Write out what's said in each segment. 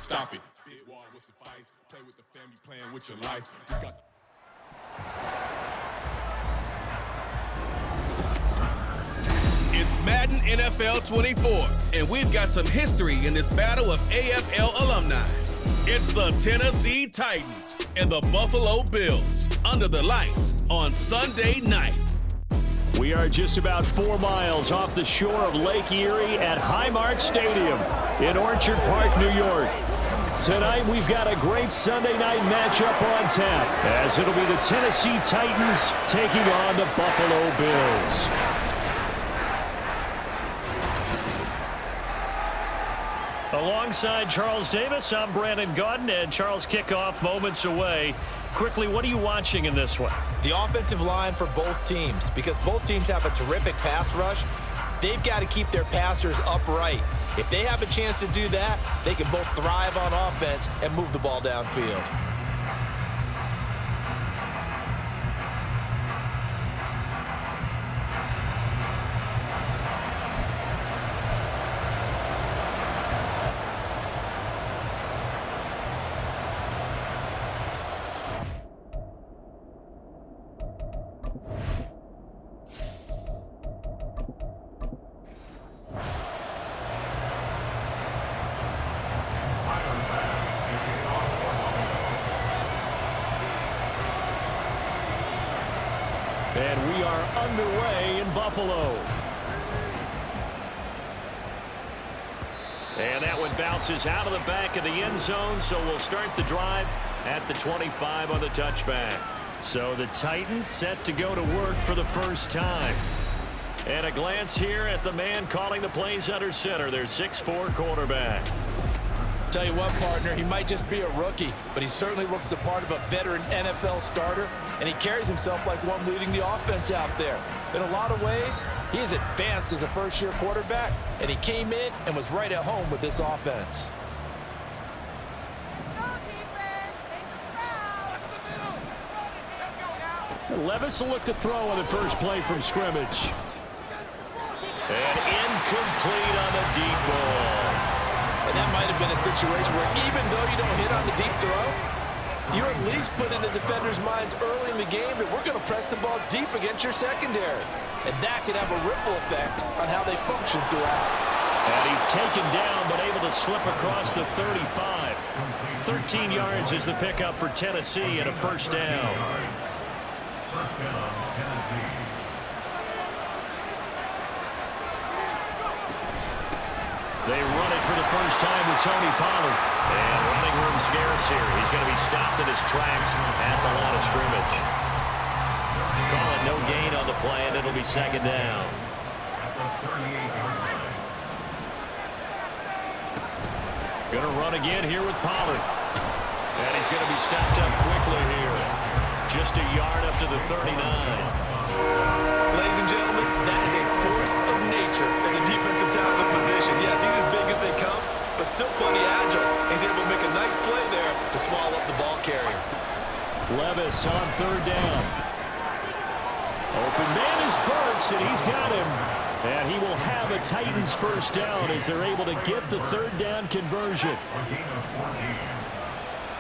stop it. Big wall will suffice. Play with the family, playing with your life. Just got. It's Madden NFL 24, and we've got some history in this battle of AFL alumni. It's the Tennessee Titans and the Buffalo Bills under the lights on Sunday night. We are just about 4 miles off the shore of Lake Erie at Highmark Stadium in Orchard Park, New York. Tonight, we've got a great Sunday night matchup on tap, as it'll be the Tennessee Titans taking on the Buffalo Bills. Alongside Charles Davis, I'm Brandon Gaudin, and Charles, kickoff moments away. Quickly, what are you watching in this one? The offensive line for both teams, because both teams have a terrific pass rush. They've got to keep their passers upright. If they have a chance to do that, they can both thrive on offense and move the ball downfield. And we are underway in Buffalo. And that one bounces out of the back of the end zone, so we'll start the drive at the 25 on the touchback. So the Titans set to go to work for the first time. And a glance here at the man calling the plays under center, their 6'4" quarterback. Tell you what, partner, he might just be a rookie, but he certainly looks the part of a veteran NFL starter, and he carries himself like one leading the offense out there. In a lot of ways, he is advanced as a first-year quarterback, and he came in and was right at home with this offense. Levis will look to throw on the first play from scrimmage. And incomplete on the deep ball. And that might have been a situation where even though you don't hit on the deep throw, you at least put in the defenders' minds early in the game that we're going to press the ball deep against your secondary. And that can have a ripple effect on how they function throughout. And he's taken down but able to slip across the 35. 13 yards is the pickup for Tennessee and a first down. First down, Tennessee. They run it for the first time with Tony Pollard. And running room scarce here. He's going to be stopped in his tracks at the line of scrimmage. Call it no gain on the play, and it'll be second down. Going to run again here with Pollard. And he's going to be stopped up quickly here. Just a yard up to the 39. Ladies and gentlemen, that is a force of nature in the defensive tackle position. Yes, he's as big as they come, but still plenty agile. He's able to make a nice play there to swallow up the ball carrier. Levis on third down. Open man is Burks, and he's got him. And he will have a Titans first down as they're able to get the third down conversion.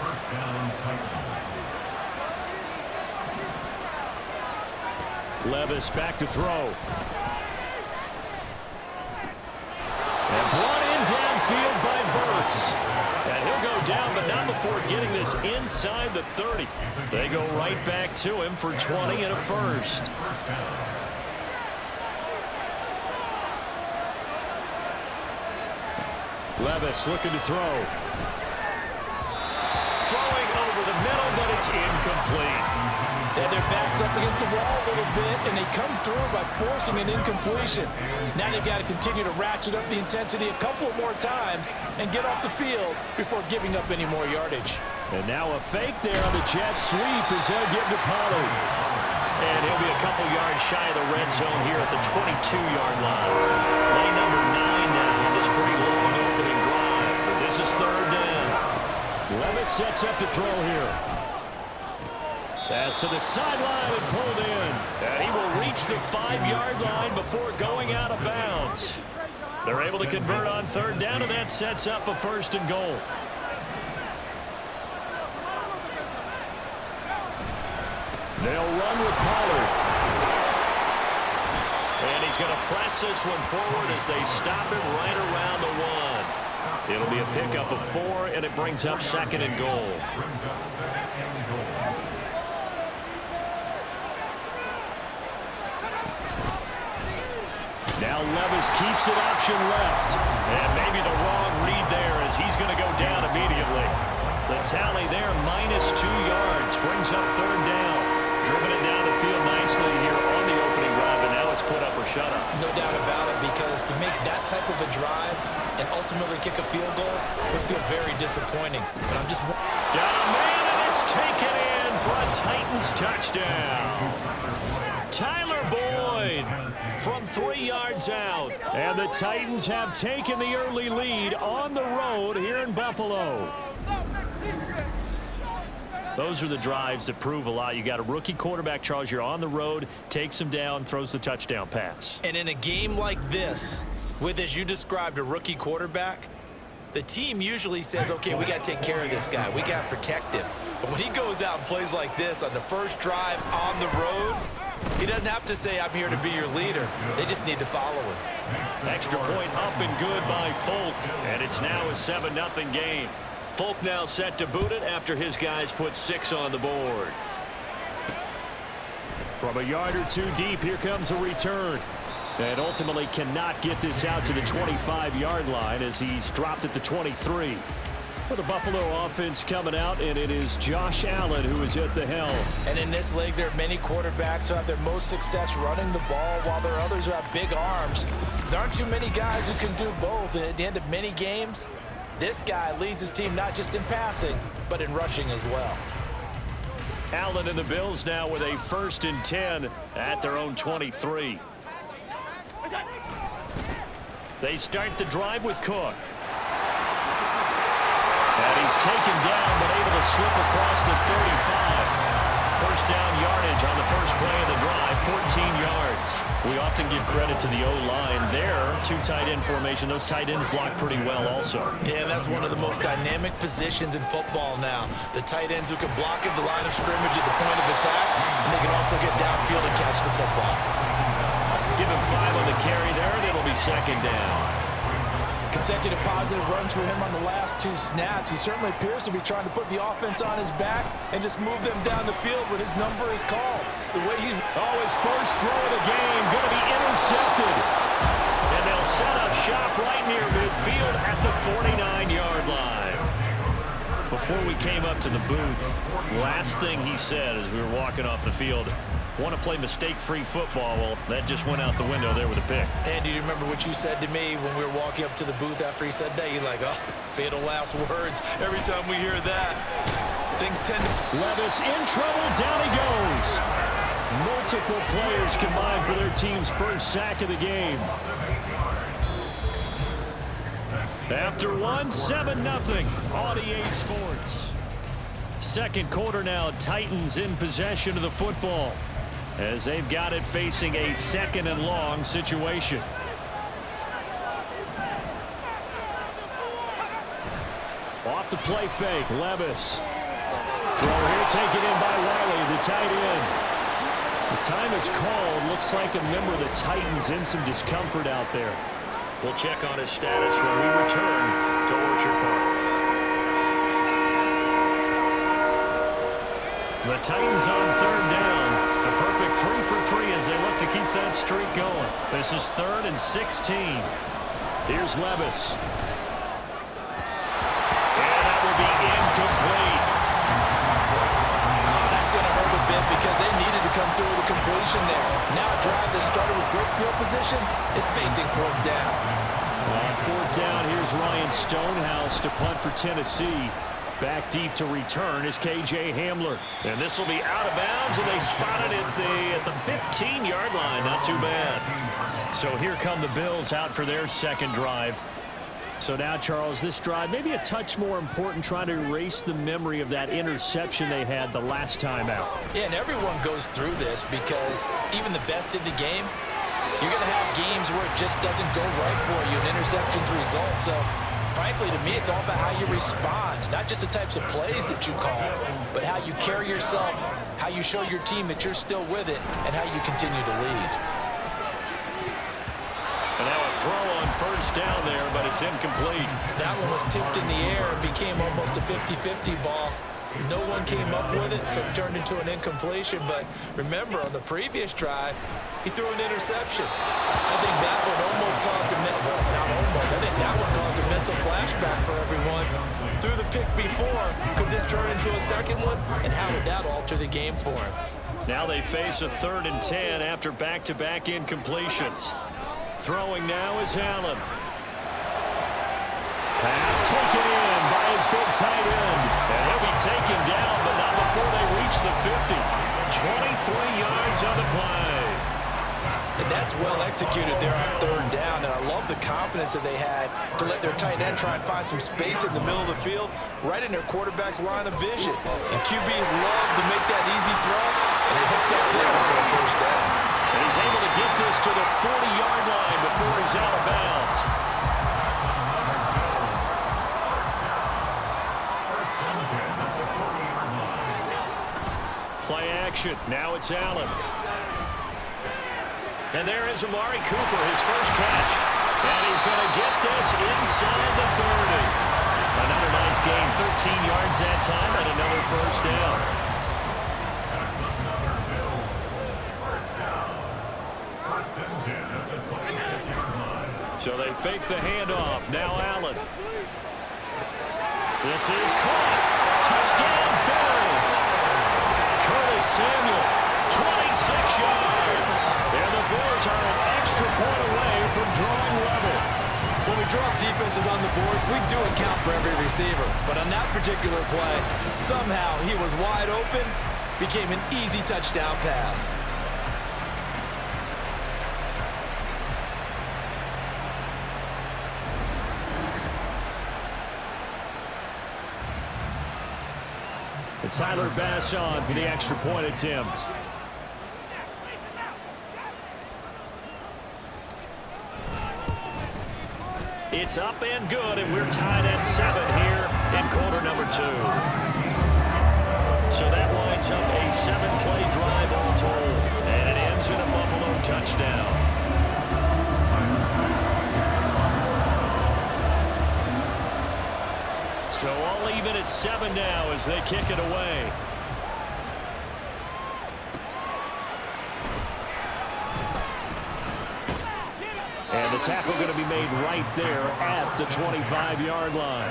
First down, Titans. Levis back to throw. And brought in downfield by Burks. And he'll go down, but not before getting this inside the 30. They go right back to him for 20 and a first. Levis looking to throw. Throwing over the middle, but it's incomplete. And their backs up against the wall a little bit, and they come through by forcing an incompletion. Now they've got to continue to ratchet up the intensity a couple more times and get off the field before giving up any more yardage. And now a fake there on the jet sweep as they'll give to Pollard. And he'll be a couple yards shy of the red zone here at the 22-yard line. Play number 9 now in this pretty long opening drive. But this is third down. Levis sets up to throw here. Pass to the sideline and pulled in. And he will reach the 5-yard line before going out of bounds. They're able to convert on third down, and that sets up a first and goal. They'll run with Pollard. And he's going to press this one forward as they stop it right around the 1. It'll be a pickup of 4, and it brings up 2nd and goal. Now Levis keeps it option left. And maybe the wrong read there as he's going to go down immediately. The tally there, -2 yards, brings up 3rd down. Driven it down the field nicely here on the opening drive, and now it's put up or shut up. No doubt about it, because to make that type of a drive and ultimately kick a field goal would feel very disappointing. But I'm just... Got a man, and it's taken in for a Titans touchdown. Tyler Boyd from 3 yards out. And the Titans have taken the early lead on the road here in Buffalo. Those are the drives that prove a lot. You got a rookie quarterback, Charles. You're on the road, takes him down, throws the touchdown pass. And in a game like this, with, as you described, a rookie quarterback, the team usually says, okay, we got to take care of this guy. We got to protect him. But when he goes out and plays like this on the first drive on the road, he doesn't have to say, I'm here to be your leader. They just need to follow him. Extra point up and good by Folk. And it's now a 7-0 game. Folk now set to boot it after his guys put 6 on the board. From a yard or 2 deep, here comes a return. And ultimately cannot get this out to the 25-yard line as he's dropped at the 23. For the Buffalo offense coming out, and it is Josh Allen who is at the helm. And in this league, there are many quarterbacks who have their most success running the ball, while there are others who have big arms. There aren't too many guys who can do both, and at the end of many games, this guy leads his team not just in passing, but in rushing as well. Allen and the Bills now with a 1st and 10 at their own 23. They start the drive with Cook. And he's taken down, but able to slip across the 35. First down yardage on the first play of the drive, 14 yards. We often give credit to the O-line there. 2 tight end formation. Those tight ends block pretty well also. Yeah, that's one of the most dynamic positions in football now. The tight ends who can block at the line of scrimmage at the point of attack, and they can also get downfield and catch the football. Give him 5 on the carry there, and it'll be 2nd down. Consecutive positive runs for him on the last 2 snaps. He certainly appears to be trying to put the offense on his back and just move them down the field when his number is called. The way he's... Oh, his first throw of the game going to be intercepted. And they'll set up shop right near midfield at the 49-yard line. Before we came up to the booth, last thing he said as we were walking off the field, want to play mistake-free football. Well, that just went out the window there with a pick. And do you remember what you said to me when we were walking up to the booth after he said that? You're like, oh, fatal last words. Every time we hear that, things tend to... Levis in trouble. Down he goes. Multiple players combined for their team's first sack of the game. After 7-0, on EA Sports. Second quarter now, Titans in possession of the football, as they've got it facing a 2nd and long situation. Off the play fake, Levis. Throw here taken in by Riley, the tight end. The time is called. Looks like a member of the Titans in some discomfort out there. We'll check on his status when we return to Orchard Park. The Titans on 3rd down. A perfect 3 for 3 as they look to keep that streak going. This is 3rd and 16. Here's Levis. And that will be incomplete. Oh, that's going to hurt a bit because they needed to come through with a completion there. Now a drive that started with great field position is facing 4th down. On 4th down, here's Ryan Stonehouse to punt for Tennessee. Back deep to return is K.J. Hamler. And this will be out of bounds, and they spotted it at the 15-yard line. Not too bad. So here come the Bills out for their 2nd drive. So now, Charles, this drive maybe a touch more important, trying to erase the memory of that interception they had the last time out. Yeah, and everyone goes through this because even the best in the game, you're going to have games where it just doesn't go right for you, and interceptions result. So frankly, to me, it's all about how you respond, not just the types of plays that you call, but how you carry yourself, how you show your team that you're still with it, and how you continue to lead. And now a throw on first down there, but it's incomplete. That one was tipped in the air and became almost a 50-50 ball. No one came up with it, so it turned into an incompletion. But remember, on the previous drive, he threw an interception. I think that one almost caused a I think that one caused a mental flashback for everyone. Threw the pick before. Could this turn into a second one? And how would that alter the game for him? Now they face a 3rd and 10 after back-to-back incompletions. Throwing now is Allen. Pass taken in by his big tight end. And he'll be taken down, but not before they reach the 50. 23 yards on the play. And that's well executed there on 3rd down. And I love the confidence that they had to let their tight end try and find some space in the middle of the field, right in their quarterback's line of vision. And QBs love to make that easy throw, and they hooked up there for a first down. And he's able to get this to the 40-yard line before he's out of bounds. Play action. Now it's Allen. And there is Amari Cooper, his first catch. And he's going to get this inside the 30. Another nice gain, 13 yards that time, and another first down. So they fake the handoff. Now Allen. This is caught. Touchdown, Bills. Curtis Samuel, 26 yards. And the Bills are an extra point away from drawing level. When we drop defenses on the board, we do account for every receiver. But on that particular play, somehow he was wide open, became an easy touchdown pass. Tyler Bass on for the extra point attempt. It's up and good, and we're tied at 7 here in quarter number 2. So that winds up a 7-play drive all told, and it ends in a Buffalo touchdown. So all even at 7 now as they kick it away. And the tackle going to be made right there at the 25-yard line.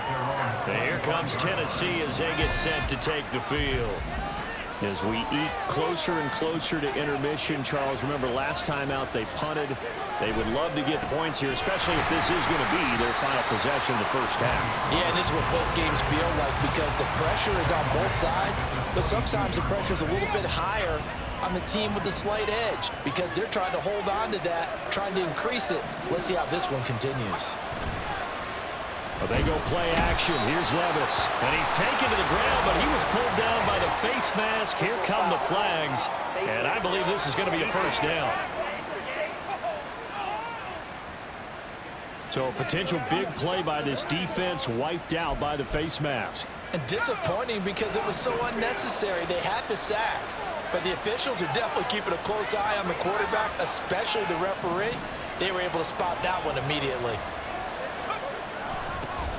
And here comes Tennessee as they get set to take the field. As we eat closer and closer to intermission, Charles, remember last time out they punted. They would love to get points here, especially if this is going to be their final possession of the first half. Yeah, and this is what close games feel like because the pressure is on both sides, but sometimes the pressure is a little bit higher on the team with the slight edge because they're trying to hold on to that, trying to increase it. Let's see how this one continues. Well, they go play action. Here's Levis. And he's taken to the ground, but he was pulled down by the face mask. Here come the flags. And I believe this is going to be a first down. So a potential big play by this defense wiped out by the face mask. And disappointing because it was so unnecessary. They had the sack. But the officials are definitely keeping a close eye on the quarterback, especially the referee. They were able to spot that one immediately.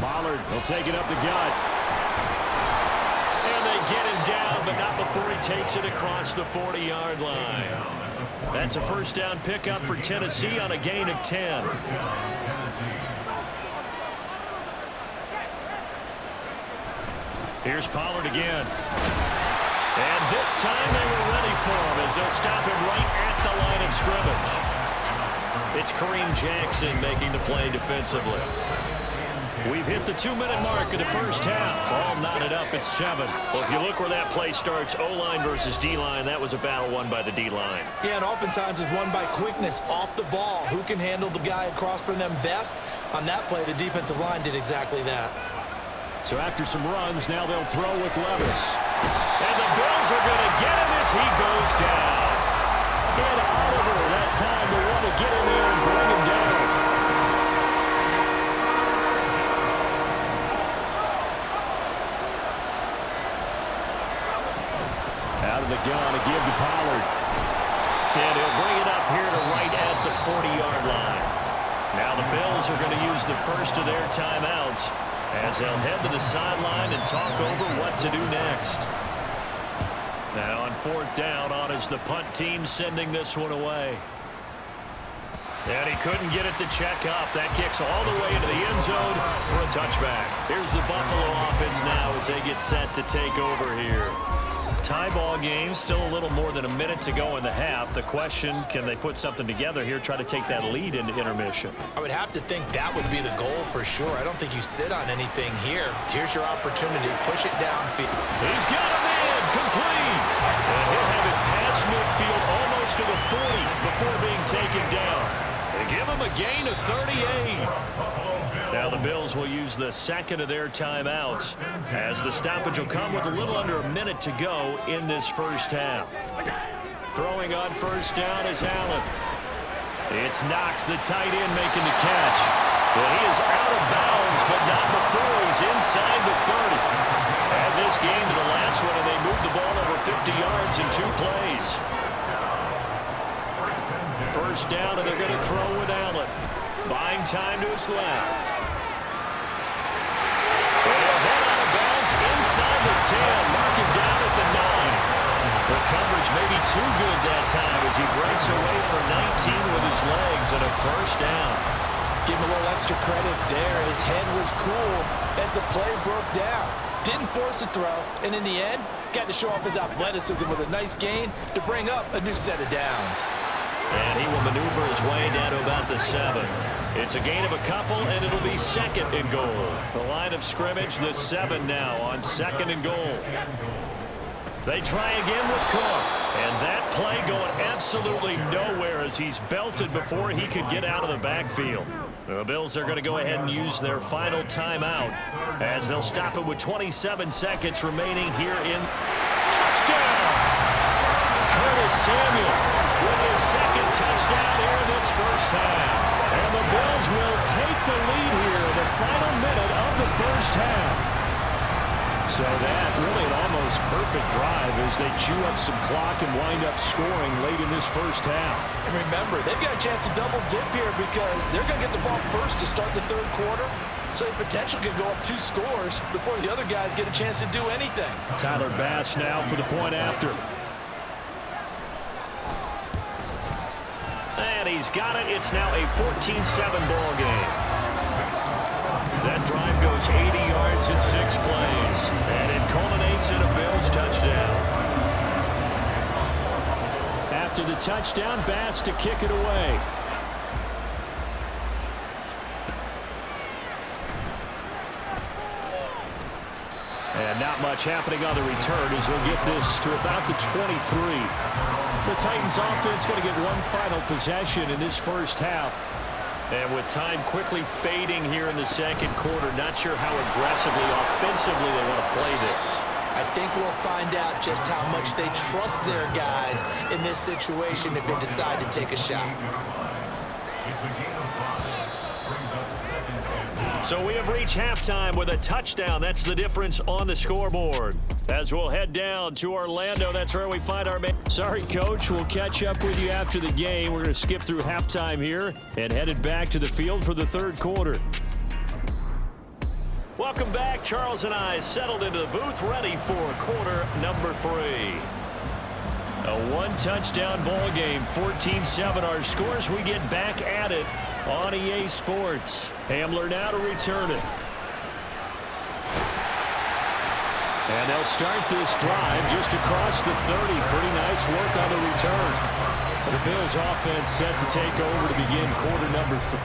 Pollard will take it up the gut. And they get him down, but not before he takes it across the 40-yard line. That's a first down pickup for Tennessee on a gain of 10. Here's Pollard again. And this time they were ready for him as they'll stop him right at the line of scrimmage. It's Kareem Jackson making the play defensively. We've hit the 2-minute mark of the first half. All knotted up at 7. Well, if you look where that play starts, O-line versus D-line, that was a battle won by the D-line. Yeah, and oftentimes it's won by quickness off the ball. Who can handle the guy across from them best? On that play, the defensive line did exactly that. So after some runs, now they'll throw with Levis. And the Bills are going to get him as he goes down. And Oliver, that time, will want to get in there and bring him down. Out of the gun, a give to Pollard. And he'll bring it up here to right at the 40-yard line. Now the Bills are going to use the first of their timeouts as they'll head to the sideline and talk over what to do next. Now on 4th down, on is the punt team sending this one away. And he couldn't get it to check up. That kicks all the way into the end zone for a touchback. Here's the Buffalo offense now as they get set to take over here. Tie ball game, still a little more than a minute to go in the half. The question, can they put something together here, try to take that lead into intermission? I would have to think that would be the goal for sure. I don't think you sit on anything here. Here's your opportunity. Push it downfield. He's got a man complete. And he'll have it past midfield almost to the 40 before being taken down. They give him a gain of 38. Now the Bills will use the second of their timeouts as the stoppage will come with a little under a minute to go in this first half. Throwing on first down is Allen. It's Knox, the tight end, making the catch. Well, he is out of bounds, but not before he's inside the 30. And this game to the last one, and they moved the ball over 50 yards in 2 plays. First down, and they're going to throw with Allen. Buying time to his left. Inside the 10, mark him down at the 9. The coverage may be too good that time as he breaks away for 19 with his legs and a first down. Give him a little extra credit there. His head was cool as the play broke down. Didn't force a throw, and in the end, got to show off his athleticism with a nice gain to bring up a new set of downs. And he will maneuver his way down to about the 7. It's a gain of a couple, and it'll be 2nd and goal. The line of scrimmage, the 7 now on 2nd and goal. They try again with Cook. And that play going absolutely nowhere as he's belted before he could get out of the backfield. The Bills are going to go ahead and use their final timeout as they'll stop it with 27 seconds remaining here in touchdown. Curtis Samuel with his 2nd touchdown here in this first half. And the Bills will take the lead here in the final minute of the first half. So that really an almost perfect drive as they chew up some clock and wind up scoring late in this first half. And remember, they've got a chance to double dip here because they're going to get the ball first to start the 3rd quarter. So the potential could go up 2 scores before the other guys get a chance to do anything. Tyler Bass now for the point after. And he's got it. It's now a 14-7 ball game. That drive goes 80 yards in 6 plays. And it culminates in a Bills touchdown. After the touchdown, Bass to kick it away. And not much happening on the return as he'll get this to about the 23. The Titans offense going to get one final possession in this first half. And with time quickly fading here in the 2nd quarter, not sure how aggressively, offensively they want to play this. I think we'll find out just how much they trust their guys in this situation if they decide to take a shot. So we have reached halftime with a touchdown. That's the difference on the scoreboard. As we'll head down to Orlando, that's where we find our man. Sorry, Coach. We'll catch up with you after the game. We're going to skip through halftime here and headed back to the field for the 3rd quarter. Welcome back. Charles and I settled into the booth, ready for quarter number 3. A 1-touchdown ball game, 14-7 our scores. We get back at it on EA Sports. Hamler now to return it. And they'll start this drive just across the 30. Pretty nice work on the return. The Bills offense set to take over to begin quarter number 3.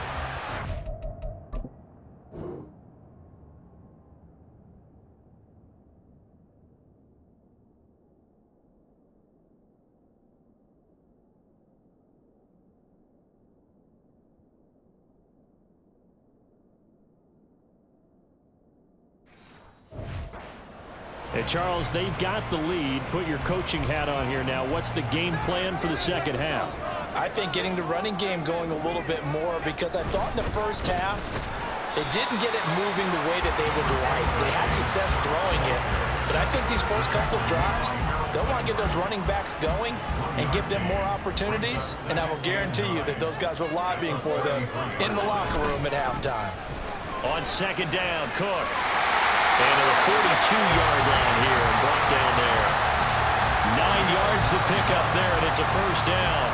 And Charles, they've got the lead. Put your coaching hat on here now. What's the game plan for the 2nd half? I think getting the running game going a little bit more because I thought in the first half they didn't get it moving the way that they would like. They had success throwing it, But I think these first couple of drives, they'll want to get those running backs going and give them more opportunities. And I will guarantee you that those guys were lobbying for them in the locker room at halftime. On second down, Cook. And to the 42-yard line here and brought down there. 9 yards to pick up there, and it's a first down.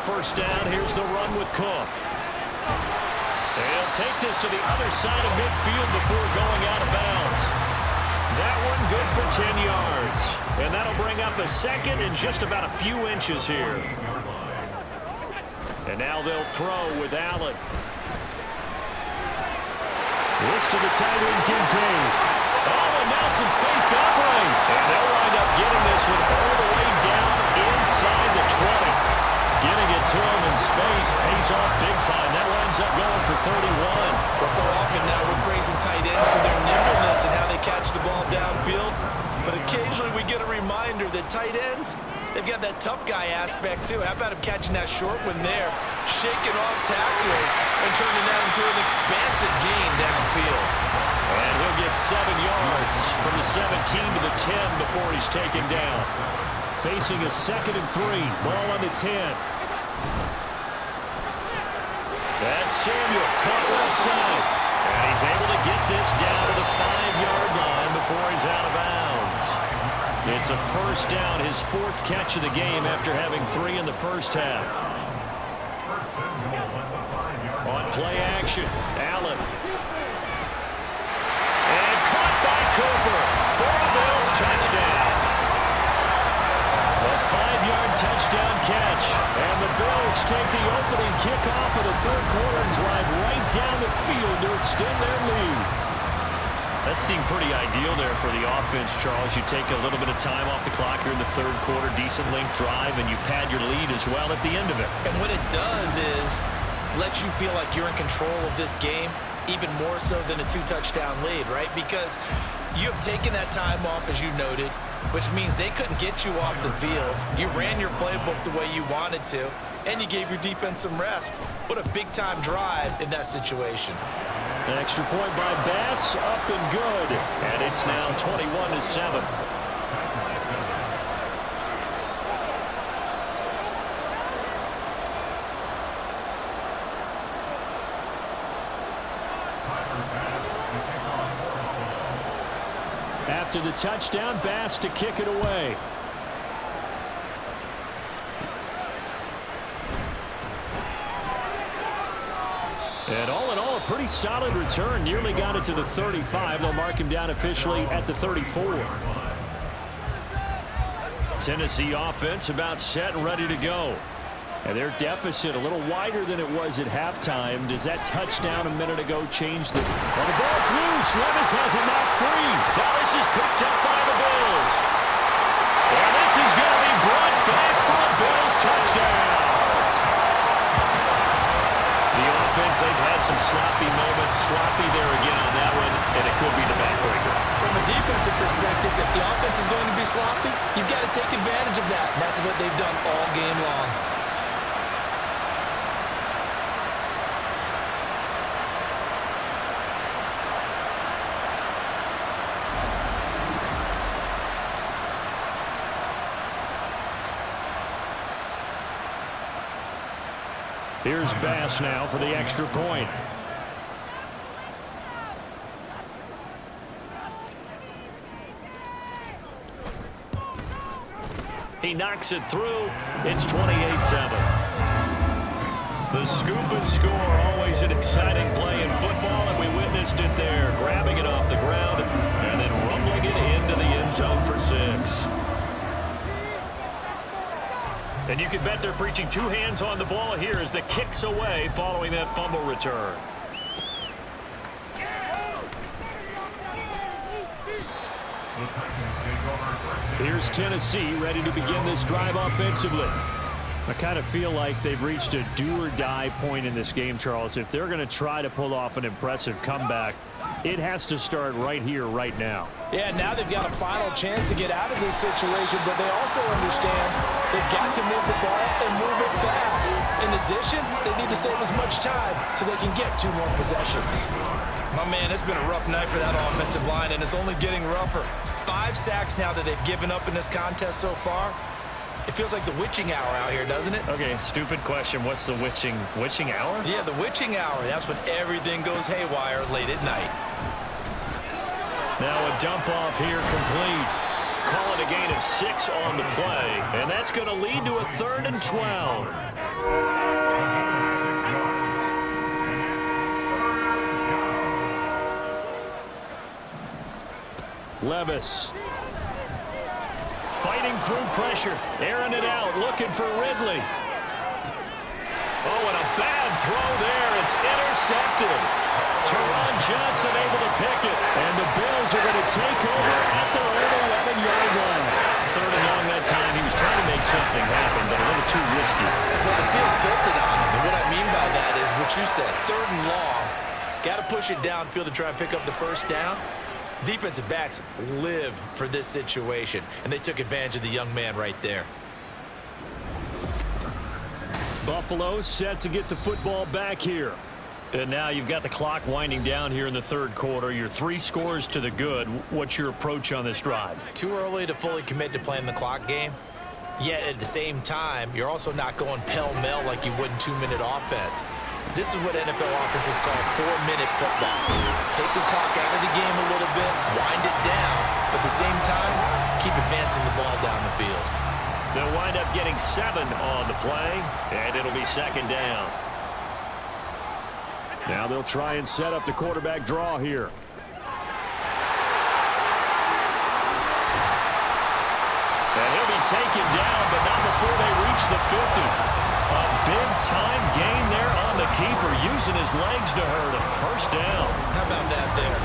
First down, here's the run with Cook. They'll take this to the other side of midfield before going out of bounds. That one good for 10 yards. And that'll bring up a second and just about a few inches here. And now they'll throw with Allen. This to the tight end, Kincaid. Oh, and now some space to operate. And they'll wind up getting this one all the way down inside the 20. Getting it to him in space pays off big time. That winds up going for 31. Well, so often now we're praising tight ends for their nimbleness and how they catch the ball downfield. But occasionally we get a reminder that tight ends, they've got that tough guy aspect too. How about him catching that short one there, shaking off tacklers, and turning that into an expansive gain downfield? And he'll get 7 yards from the 17 to the 10 before he's taken down. Facing a 2nd and 3. Ball on the 10. That's Samuel caught left side. And he's able to get this down to the 5-yard line before he's out of bounds. It's a first down, his 4th catch of the game after having 3 in the first half. On play action, Allen. And caught by Cooper for a Bills touchdown. A 5-yard touchdown catch. And the Bills take the opening kickoff of the 3rd quarter and drive right down the field to extend their lead. That seemed pretty ideal there for the offense, Charles. You take a little bit of time off the clock here in the 3rd quarter, decent length drive, and you pad your lead as well at the end of it. And what it does is let you feel like you're in control of this game, even more so than a 2-touchdown lead, right? Because you have taken that time off, as you noted, which means they couldn't get you off the field. You ran your playbook the way you wanted to, and you gave your defense some rest. What a big-time drive in that situation. An extra point by Bass, up and good. And it's now 21-7. After the touchdown, Bass to kick it away. And all in all, a pretty solid return. Nearly got it to the 35. They'll mark him down officially at the 34. Tennessee offense about set and ready to go. And their deficit a little wider than it was at halftime. Does that touchdown a minute ago change the... Well, the ball's loose. Levis has it knocked free. Now this is picked up by the Bills. And this is going to be brought back for a Bills touchdown. The offense, they've had some sloppy moments. Sloppy there again on that one, and it could be the backbreaker. From a defensive perspective, if the offense is going to be sloppy, you've got to take advantage of that. And that's what they've done all game long. Here's Bass now for the extra point. He knocks it through. It's 28-7. The scoop and score, always an exciting play in football, and we witnessed it there, grabbing it off the ground and then rumbling it into the end zone for 6. And you can bet they're preaching 2 hands on the ball here as the kick's away following that fumble return. Here's Tennessee ready to begin this drive offensively. I kind of feel like they've reached a do-or-die point in this game, Charles. If they're going to try to pull off an impressive comeback, it has to start right here, right now. Yeah, now they've got a final chance to get out of this situation, but they also understand they've got to move the ball and move it fast. In addition, they need to save as much time so they can get 2 more possessions. My man, it's been a rough night for that offensive line, and it's only getting rougher. 5 sacks now that they've given up in this contest so far. It feels like the witching hour out here, doesn't it? Okay, stupid question. What's the witching hour? Yeah, the witching hour. That's when everything goes haywire late at night. Now a dump off here complete. Call it a gain of 6 on the play, and that's going to lead to a 3rd and 12. Levis. Fighting through pressure, airing it out, looking for Ridley. Oh, and a bad throw there. It's intercepted. Teron Johnson able to pick it, and the Bills are going to take over at their own 11-yard line. 3rd and long that time. He was trying to make something happen, but a little too risky. Well, the field tilted on him, and what I mean by that is what you said, 3rd and long. Got to push it downfield to try and pick up the first down. Defensive backs live for this situation, and they took advantage of the young man right there. Buffalo set to get the football back here. And now you've got the clock winding down here in the 3rd quarter. You're 3 scores to the good. What's your approach on this drive? Too early to fully commit to playing the clock game. Yet at the same time, you're also not going pell-mell like you would in 2-minute offense. This is what NFL offenses call 4-minute football. Take the clock out of the game a little bit, wind it down, but at the same time, keep advancing the ball down the field. They'll wind up getting 7 on the play, and it'll be 2nd down. Now they'll try and set up the quarterback draw here. And he'll be taken down, but not before they reach the 50. A big-time gain there on the keeper, using his legs to hurt him. 1st down. How about that there?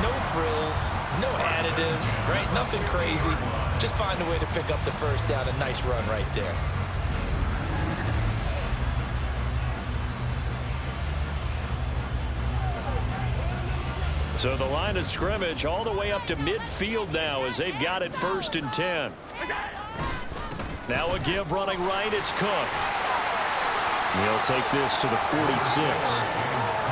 No frills, no additives, right? Nothing crazy. Just find a way to pick up the 1st down. A nice run right there. So the line of scrimmage all the way up to midfield now as they've got it 1st and 10. Now a give running right, it's Cook. He'll take this to the 46.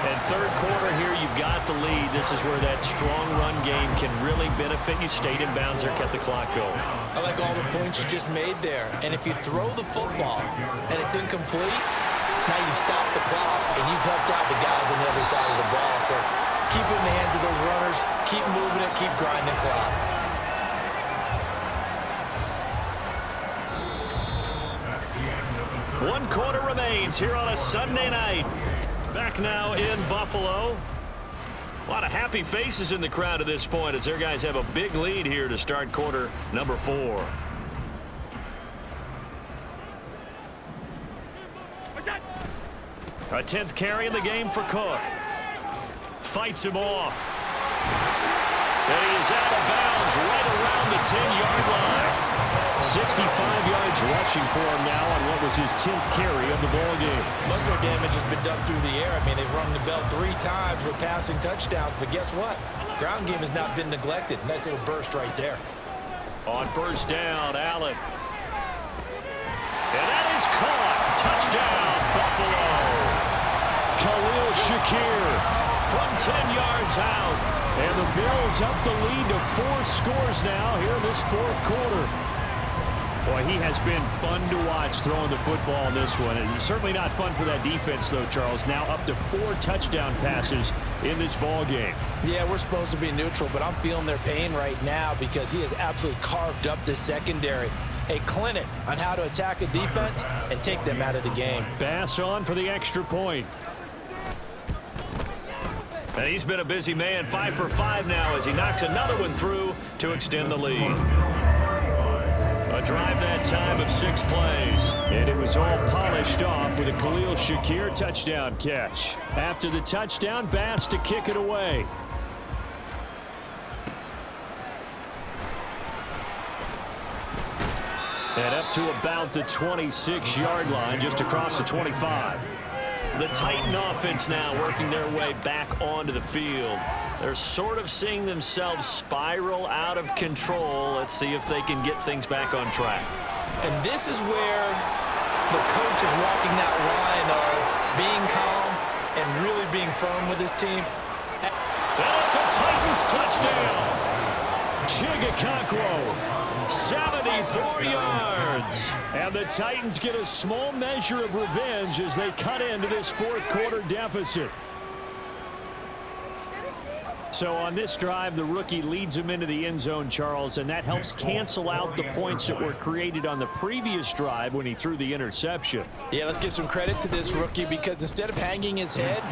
And 3rd quarter here, you've got the lead. This is where that strong run game can really benefit you. Stayed in bounds there, kept the clock going. I like all the points you just made there. And if you throw the football and it's incomplete, now you've stopped the clock and you've helped out the guys on the other side of the ball. So keep it in the hands of those runners. Keep moving it. Keep grinding clock. One quarter remains here on a Sunday night. Back now in Buffalo. A lot of happy faces in the crowd at this point as their guys have a big lead here to start quarter number 4. A 10th carry in the game for Cook. Fights him off. And he is out of bounds right around the 10-yard line. 65 yards rushing for him now on what was his 10th carry of the ball game. Most of their damage has been done through the air. I mean, they've rung the bell 3 times with passing touchdowns, but guess what? Ground game has not been neglected. Nice little burst right there. On 1st down, Allen. And that is caught. Touchdown, Buffalo. Khalil Shakir from 10 yards out. And the Bills up the lead to 4 scores now here in this 4th quarter. Boy, he has been fun to watch throwing the football in this one. And certainly not fun for that defense, though, Charles. Now up to 4 touchdown passes in this ball game. Yeah, we're supposed to be neutral, but I'm feeling their pain right now because he has absolutely carved up this secondary. A clinic on how to attack a defense and take them out of the game. Bass on for the extra point. And he's been a busy man, 5 for 5 now as he knocks another one through to extend the lead. A drive that time of 6 plays. And it was all polished off with a Khalil Shakir touchdown catch. After the touchdown, Bass to kick it away. And up to about the 26-yard line, just across the 25. The Titan offense now working their way back onto the field. They're sort of seeing themselves spiral out of control. Let's see if they can get things back on track. And this is where the coach is walking that line of being calm and really being firm with his team. That's a Titans touchdown. Chigakakwo, 74 yards. And the Titans get a small measure of revenge as they cut into this fourth quarter deficit. So on this drive, the rookie leads him into the end zone, Charles, and that helps cancel out the points that were created on the previous drive when he threw the interception. Yeah, let's give some credit to this rookie because instead of hanging his head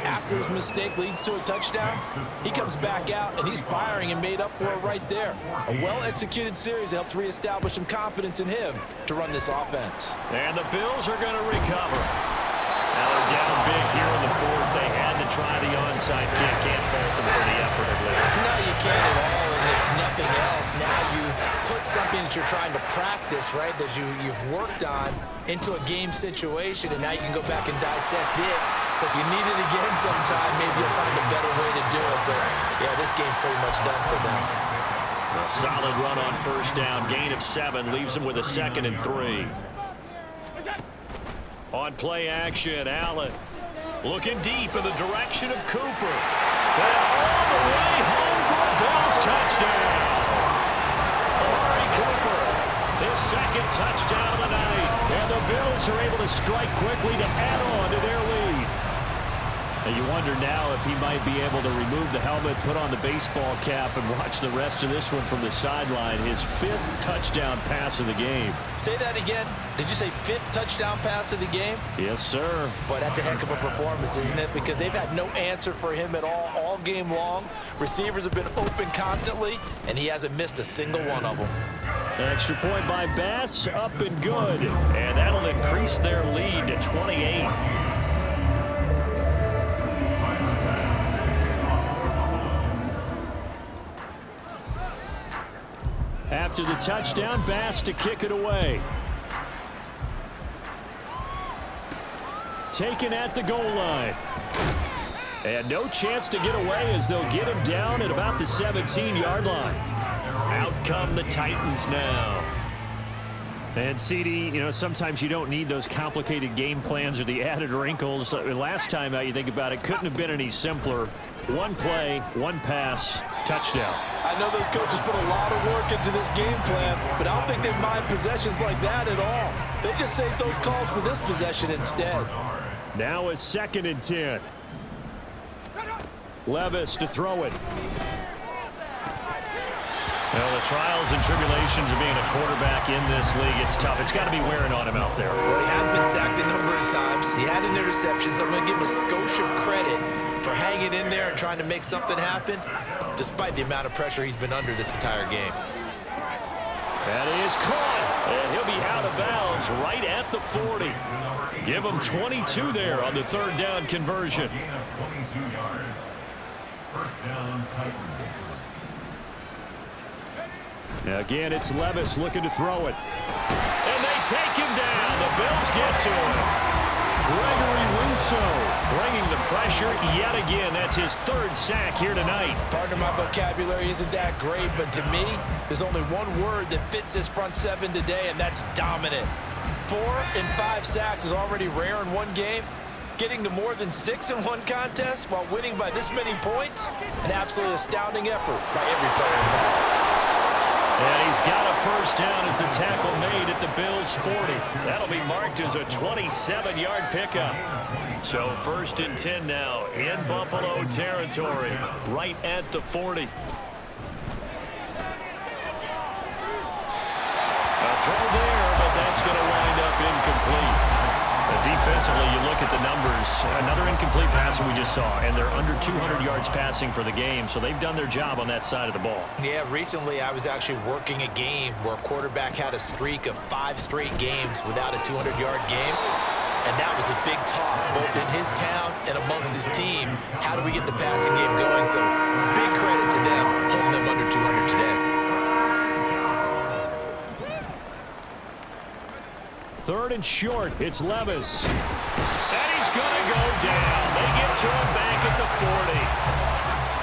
after his mistake leads to a touchdown, he comes back out and he's firing and made up for it right there. A well-executed series helps reestablish some confidence in him to run this offense. And the Bills are going to recover. Now they're down big here in the fourth. They had to try the onside kick. Can't fault them for the effort at least. No, you can't at all. And if nothing else, now you've put something that you're trying to practice, right, that you've worked on into a game situation, and now you can go back and dissect it. So if you need it again sometime, maybe you'll find a better way to do it. But, yeah, this game's pretty much done for them. A solid run on first down. Gain of 7 leaves them with a 2nd and 3. On play action, Allen looking deep in the direction of Cooper. And all the way home for a Bills touchdown. Amari Cooper, his 2nd touchdown of the night. And the Bills are able to strike quickly to add on to their lead. And you wonder now if he might be able to remove the helmet, put on the baseball cap, and watch the rest of this one from the sideline. His 5th touchdown pass of the game. Say that again. Did you say 5th touchdown pass of the game? Yes, sir. Boy, that's a heck of a performance, isn't it? Because they've had no answer for him at all game long. Receivers have been open constantly, and he hasn't missed a single one of them. Extra point by Bass, up and good. And that'll increase their lead to 28. After the touchdown, Bass to kick it away. Taken at the goal line. And no chance to get away as they'll get him down at about the 17-yard line. Out come the Titans now. And CD, you know, sometimes you don't need those complicated game plans or the added wrinkles. Last time out, you think about it, couldn't have been any simpler. One play, one pass, touchdown. I know those coaches put a lot of work into this game plan, but I don't think they mind possessions like that at all. They just save those calls for this possession instead. Now a 2nd and 10. Levis to throw it. Well, the trials and tribulations of being a quarterback in this league, it's tough. It's got to be wearing on him out there. Well, he has been sacked a number of times. He had an interception, so I'm going to give him a skosh of credit for hanging in there and trying to make something happen, despite the amount of pressure he's been under this entire game. That is caught, and he'll be out of bounds right at the 40. Give him 22 there on the 3rd down conversion. Gain of 22 yards. First down, Titans. Now again, it's Levis looking to throw it. And they take him down. The Bills get to him. Gregory Rousseau bringing the pressure yet again. That's his 3rd sack here tonight. Pardon my vocabulary isn't that great, but to me, there's only one word that fits this front 7 today, and that's dominant. 4 and 5 sacks is already rare in one game. Getting to more than 6 in one contest while winning by this many points, an absolutely astounding effort by every player involved. And he's got a first down as the tackle made at the Bills' 40. That'll be marked as a 27-yard pickup. So 1st and 10 now in Buffalo territory, right at the 40. A throw there, but that's going to wind up incomplete. Defensively, you look at the numbers. Another incomplete pass we just saw, and they're under 200 yards passing for the game, so they've done their job on that side of the ball. Yeah, recently I was actually working a game where a quarterback had a streak of 5 straight games without a 200-yard game, and that was a big talk, both in his town and amongst his team. How do we get the passing game going? So big credit to them, holding them under 200 today. 3rd and short, it's Levis. And he's going to go down. They get to him back at the 40.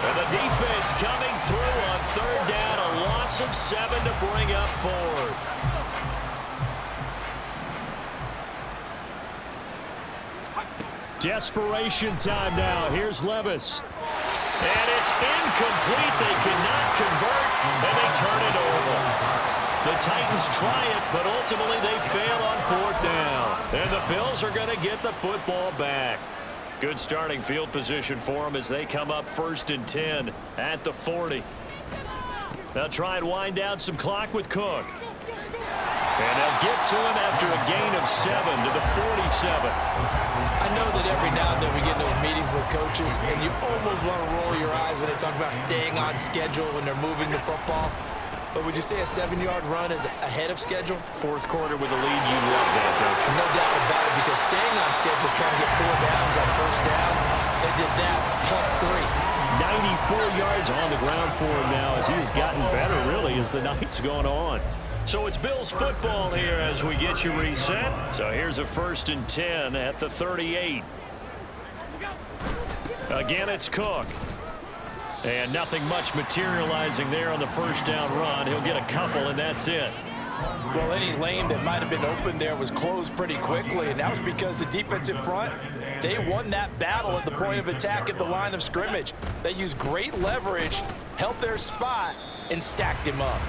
And the defense coming through on 3rd down, a loss of 7 to bring up 4th. Desperation time now. Here's Levis. And it's incomplete. They cannot convert, and they turn it over. The Titans try it, but ultimately they fail on 4th down. And the Bills are going to get the football back. Good starting field position for them as they come up 1st and 10 at the 40. They'll try and wind down some clock with Cook. And they'll get to him after a gain of 7 to the 47. I know that every now and then we get in those meetings with coaches, and you almost want to roll your eyes when they talk about staying on schedule when they're moving the football. But would you say a 7-yard run is ahead of schedule? 4th quarter with a lead, you love that, don't you? No doubt about it, because staying on schedule is trying to get 4 downs on 1st down. They did that plus 3. 94 yards on the ground for him now as he has gotten better, really, as the night's going on. So it's Bills football here as we get you reset. So here's a 1st and 10 at the 38. Again, it's Cook. And nothing much materializing there on the 1st down run. He'll get a couple, and that's it. Well, any lane that might have been open there was closed pretty quickly, and that was because the defensive front, they won that battle at the point of attack at the line of scrimmage. They used great leverage, held their spot, and stacked him up.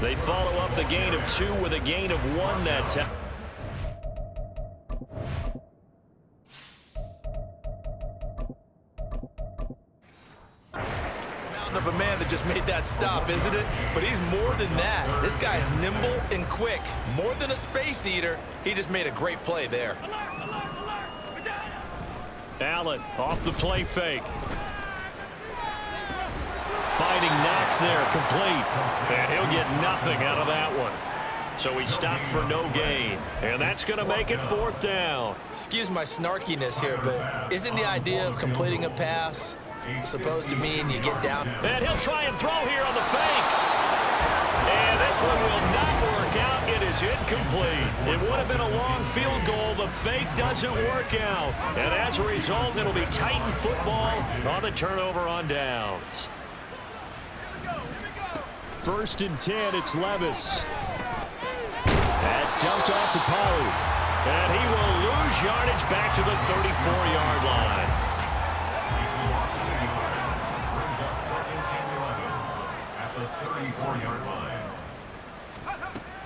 They follow up the gain of 2 with a gain of 1 that time. Of a man that just made that stop, isn't it? But he's more than that. This guy's nimble and quick. More than a space eater. He just made a great play there. Allen off the play fake. Finding Knox there, complete. And he'll get nothing out of that one. So he stopped for no gain. And that's going to make it 4th down. Excuse my snarkiness here, but isn't the idea of completing a pass supposed to mean you get down? And he'll try and throw here on the fake. And this one will not work out. It is incomplete. It would have been a long field goal. The fake doesn't work out. And as a result, it'll be Titan football on the turnover on downs. 1st and 10, it's Levis. That's dumped off to Pollard. And he will lose yardage back to the 34-yard line.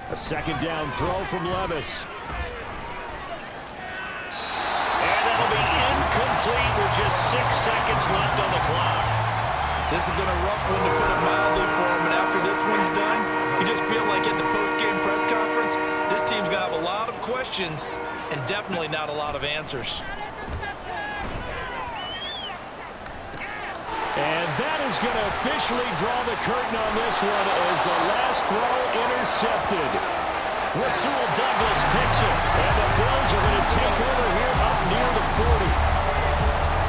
A 2nd down throw from Levis. And that'll be incomplete with just 6 seconds left on the clock. This has been a rough one, to put it mildly, for him. And after this one's done, you just feel like at the post-game press conference, this team's going to have a lot of questions and definitely not a lot of answers. And that is going to officially draw the curtain on this one as the last throw intercepted. Rasul Douglas picks it, and the Bills are going to take over here up near the 40.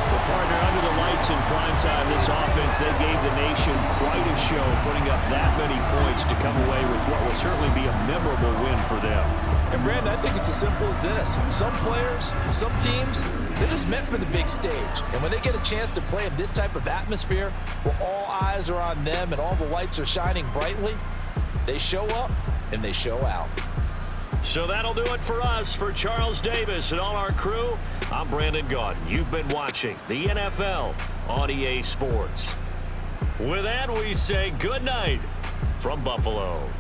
The partner under the lights in primetime, this offense, they gave the nation quite a show, putting up that many points to come away with what will certainly be a memorable win for them. And Brandon, I think it's as simple as this. Some players, some teams, they're just meant for the big stage. And when they get a chance to play in this type of atmosphere, where all eyes are on them and all the lights are shining brightly, they show up and they show out. So that'll do it for us. For Charles Davis and all our crew, I'm Brandon Gaudin. You've been watching the NFL on EA Sports. With that, we say good night from Buffalo.